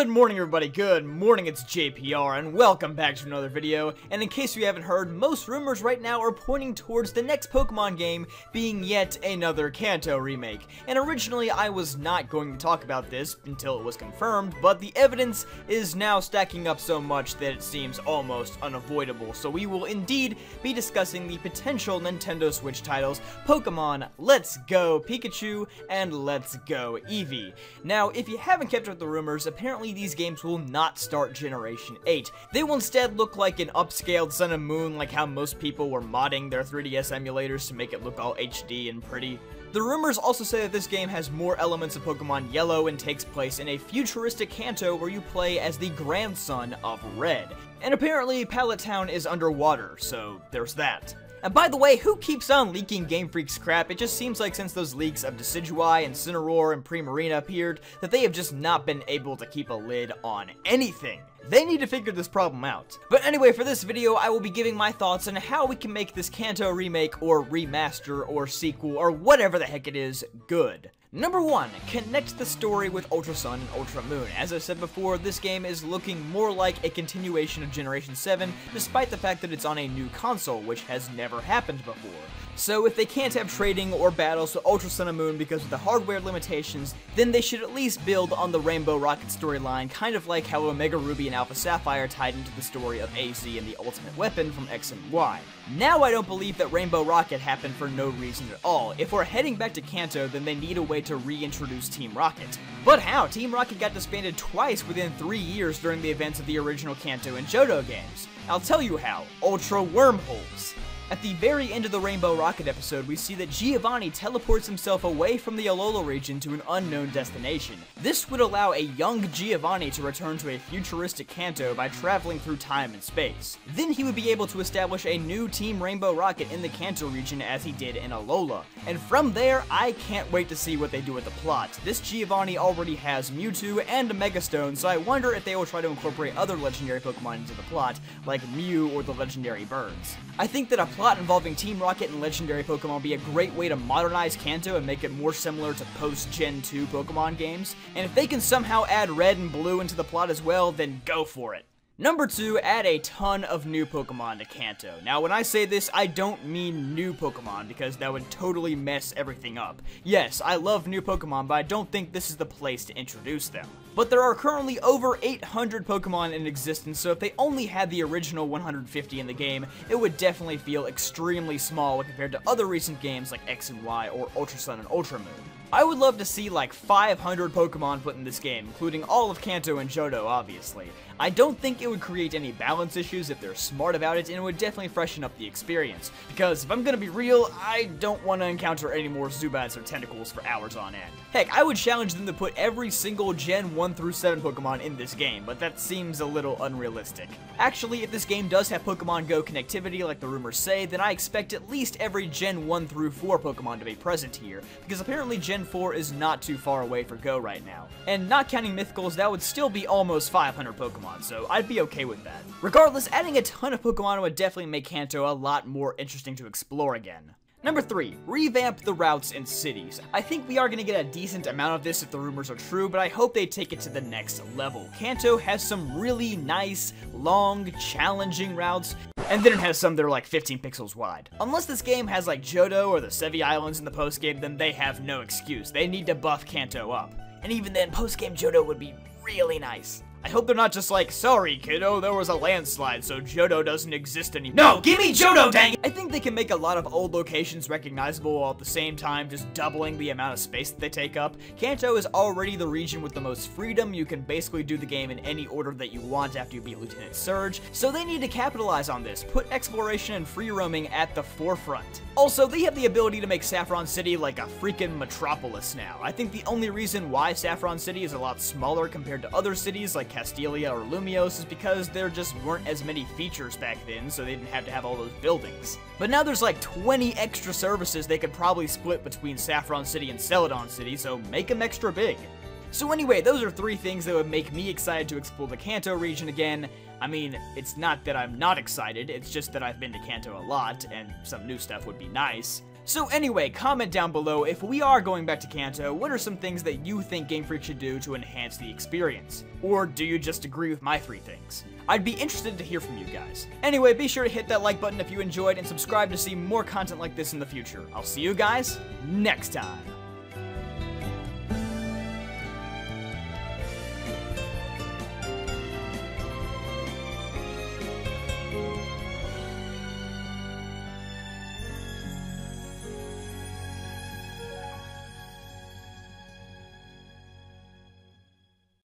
Good morning, everybody. Good morning, it's JPR, and welcome back to another video. And in case you haven't heard, most rumors right now are pointing towards the next Pokemon game being yet another Kanto remake. And originally, I was not going to talk about this until it was confirmed, but the evidence is now stacking up so much that it seems almost unavoidable. So we will indeed be discussing the potential Nintendo Switch titles, Pokemon Let's Go Pikachu and Let's Go Eevee. Now, if you haven't kept up with the rumors, apparently these games will not start Generation 8. They will instead look like an upscaled Sun and Moon, like how most people were modding their 3DS emulators to make it look all HD and pretty. The rumors also say that this game has more elements of Pokemon Yellow and takes place in a futuristic Kanto where you play as the grandson of Red. And apparently Pallet Town is underwater, so there's that. And by the way, who keeps on leaking Game Freak's crap? It just seems like since those leaks of Decidueye, Incineroar, and Primarina appeared, that they have just not been able to keep a lid on anything. They need to figure this problem out. But anyway, for this video, I will be giving my thoughts on how we can make this Kanto remake, or remaster, or sequel, or whatever the heck it is, good. Number 1, connect the story with Ultra Sun and Ultra Moon. As I said before, this game is looking more like a continuation of Generation 7, despite the fact that it's on a new console, which has never happened before. So if they can't have trading or battles with Ultra Sun and Moon because of the hardware limitations, then they should at least build on the Rainbow Rocket storyline, kind of like how Omega Ruby and Alpha Sapphire tied into the story of AZ and the Ultimate Weapon from X and Y. Now I don't believe that Rainbow Rocket happened for no reason at all. If we're heading back to Kanto, then they need a way to reintroduce Team Rocket. But how? Team Rocket got disbanded twice within 3 years during the events of the original Kanto and Johto games. I'll tell you how. Ultra Wormholes. At the very end of the Rainbow Rocket episode, we see that Giovanni teleports himself away from the Alola region to an unknown destination. This would allow a young Giovanni to return to a futuristic Kanto by traveling through time and space. Then he would be able to establish a new Team Rainbow Rocket in the Kanto region as he did in Alola. And from there, I can't wait to see what they do with the plot. This Giovanni already has Mewtwo and a Megastone, so I wonder if they will try to incorporate other legendary Pokemon into the plot, like Mew or the legendary birds. I think that a plot involving Team Rocket and legendary Pokemon would be a great way to modernize Kanto and make it more similar to post-Gen 2 Pokemon games. And if they can somehow add Red and Blue into the plot as well, then go for it. Number 2, add a ton of new Pokemon to Kanto. Now, when I say this, I don't mean new Pokemon, because that would totally mess everything up. Yes, I love new Pokemon, but I don't think this is the place to introduce them. But there are currently over 800 Pokemon in existence, so if they only had the original 150 in the game, it would definitely feel extremely small when compared to other recent games like X and Y or Ultra Sun and Ultra Moon. I would love to see like 500 Pokemon put in this game, including all of Kanto and Johto, obviously. I don't think it would create any balance issues if they're smart about it, and it would definitely freshen up the experience. Because if I'm gonna be real, I don't want to encounter any more Zubats or Tentacles for hours on end. Heck, I would challenge them to put every single Gen 1 through 7 Pokemon in this game, but that seems a little unrealistic. Actually, if this game does have Pokemon Go connectivity like the rumors say, then I expect at least every Gen 1 through 4 Pokemon to be present here, because apparently Gen 4 is not too far away for Go right now. And not counting Mythicals, that would still be almost 500 Pokemon, so I'd be okay with that. Regardless, adding a ton of Pokemon would definitely make Kanto a lot more interesting to explore again. Number 3, revamp the routes in cities. I think we are going to get a decent amount of this if the rumors are true, but I hope they take it to the next level. Kanto has some really nice, long, challenging routes, and then it has some that are like 15 pixels wide. Unless this game has like Johto or the Sevi Islands in the postgame, then they have no excuse. They need to buff Kanto up. And even then, postgame Johto would be really nice. I hope they're not just like, sorry kiddo, there was a landslide, so Johto doesn't exist anymore. No, give me Johto, dang it! I think they can make a lot of old locations recognizable while at the same time just doubling the amount of space that they take up. Kanto is already the region with the most freedom. You can basically do the game in any order that you want after you beat Lieutenant Surge, so they need to capitalize on this, put exploration and free roaming at the forefront. Also, they have the ability to make Saffron City like a freaking metropolis now. I think the only reason why Saffron City is a lot smaller compared to other cities like Castelia or Lumios is because there just weren't as many features back then, so they didn't have to have all those buildings. But now there's like 20 extra services they could probably split between Saffron City and Celadon City, so make them extra big. So anyway, those are 3 things that would make me excited to explore the Kanto region again. I mean, it's not that I'm not excited, it's just that I've been to Kanto a lot, and some new stuff would be nice. So anyway, comment down below if we are going back to Kanto, what are some things that you think Game Freak should do to enhance the experience? Or do you just agree with my 3 things? I'd be interested to hear from you guys. Anyway, be sure to hit that like button if you enjoyed and subscribe to see more content like this in the future. I'll see you guys next time.